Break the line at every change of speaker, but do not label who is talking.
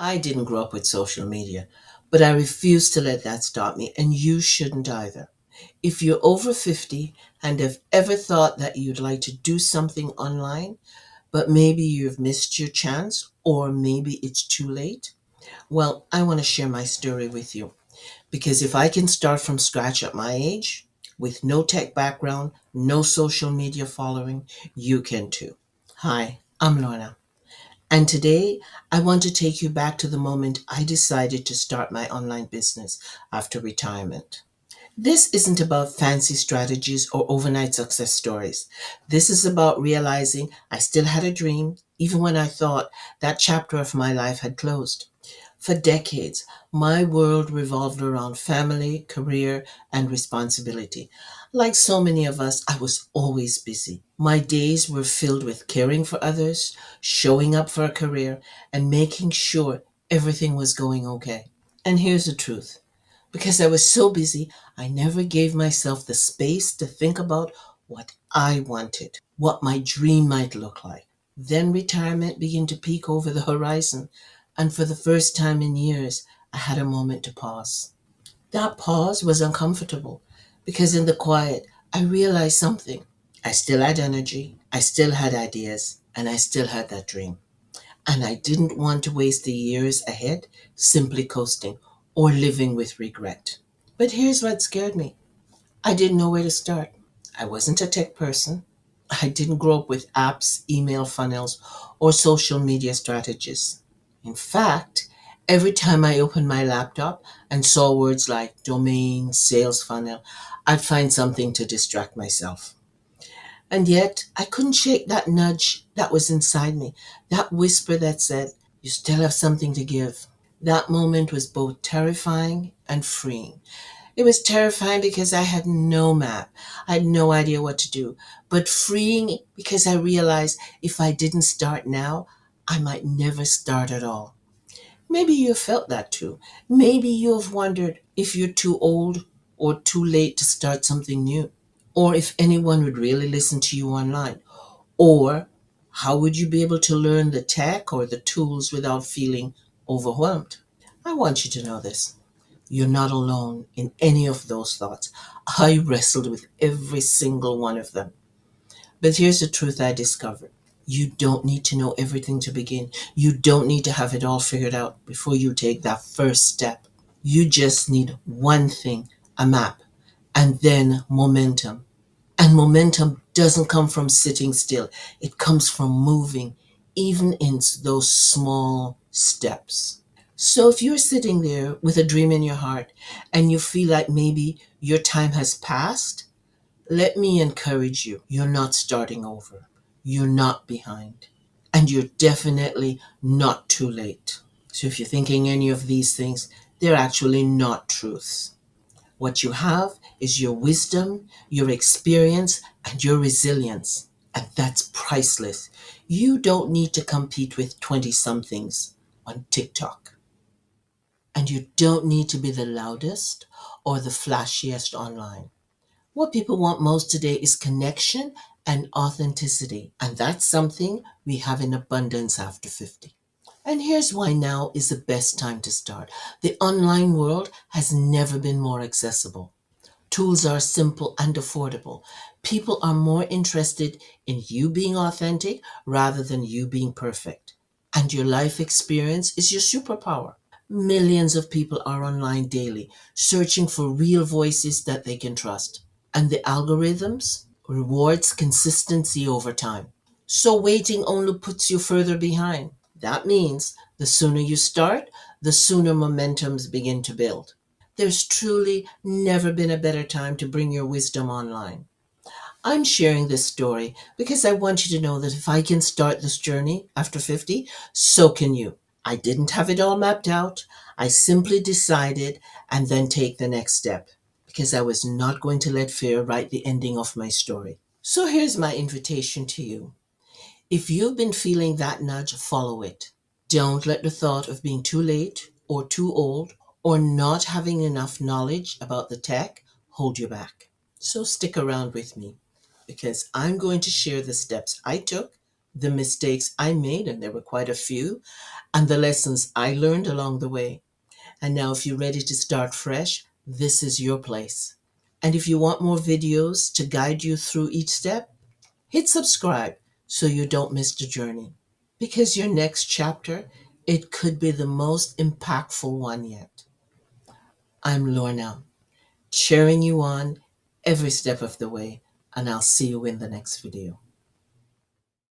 I didn't grow up with social media, but I refuse to let that stop me, and you shouldn't either. If you're over 50 and have ever thought that you'd like to do something online, but maybe you've missed your chance or maybe it's too late, well, I want to share my story with you. Because if I can start from scratch at my age, with no tech background, no social media following, you can too. Hi, I'm Lorna. And today, I want to take you back to the moment I decided to start my online business after retirement. This isn't about fancy strategies or overnight success stories. This is about realizing I still had a dream, even when I thought that chapter of my life had closed. For decades, my world revolved around family, career, and responsibility. Like so many of us, I was always busy. My days were filled with caring for others, showing up for a career, and making sure everything was going okay. And here's the truth, because I was so busy, I never gave myself the space to think about what I wanted, what my dream might look like. Then retirement began to peek over the horizon, and for the first time in years, I had a moment to pause. That pause was uncomfortable because in the quiet, I realized something. I still had energy, I still had ideas, and I still had that dream. And I didn't want to waste the years ahead simply coasting or living with regret. But here's what scared me. I didn't know where to start. I wasn't a tech person. I didn't grow up with apps, email funnels, or social media strategies. In fact, every time I opened my laptop and saw words like domain, sales funnel, I'd find something to distract myself. And yet, I couldn't shake that nudge that was inside me, that whisper that said, you still have something to give. That moment was both terrifying and freeing. It was terrifying because I had no map. I had no idea what to do, but freeing because I realized if I didn't start now, I might never start at all. Maybe you felt that too. Maybe you have wondered if you're too old or too late to start something new, or if anyone would really listen to you online, or how would you be able to learn the tech or the tools without feeling overwhelmed? I want you to know this. You're not alone in any of those thoughts. I wrestled with every single one of them. But here's the truth I discovered. You don't need to know everything to begin. You don't need to have it all figured out before you take that first step. You just need one thing, a map, and then momentum. And momentum doesn't come from sitting still, it comes from moving, even in those small steps. So if you're sitting there with a dream in your heart and you feel like maybe your time has passed, let me encourage you. You're not starting over. You're not behind. And you're definitely not too late. So if you're thinking any of these things, they're actually not truths. What you have is your wisdom, your experience, and your resilience. And that's priceless. You don't need to compete with 20 somethings on TikTok. And you don't need to be the loudest or the flashiest online. What people want most today is connection and authenticity. And that's something we have in abundance after 50. And here's why now is the best time to start. The online world has never been more accessible. Tools are simple and affordable. People are more interested in you being authentic rather than you being perfect. And your life experience is your superpower. Millions of people are online daily, searching for real voices that they can trust. And the algorithms rewards consistency over time. So waiting only puts you further behind. That means the sooner you start, the sooner momentums begin to build. There's truly never been a better time to bring your wisdom online. I'm sharing this story because I want you to know that if I can start this journey after 50, so can you. I didn't have it all mapped out. I simply decided and then take the next step because I was not going to let fear write the ending of my story. So here's my invitation to you. If you've been feeling that nudge, follow it. Don't let the thought of being too late or too old or not having enough knowledge about the tech hold you back. So stick around with me because I'm going to share the steps I took the mistakes I made, and there were quite a few, and the lessons I learned along the way. And now, if you're ready to start fresh, this is your place. And if you want more videos to guide you through each step, hit subscribe so you don't miss the journey. Because your next chapter, it could be the most impactful one yet. I'm Lorna, cheering you on every step of the way, and I'll see you in the next video.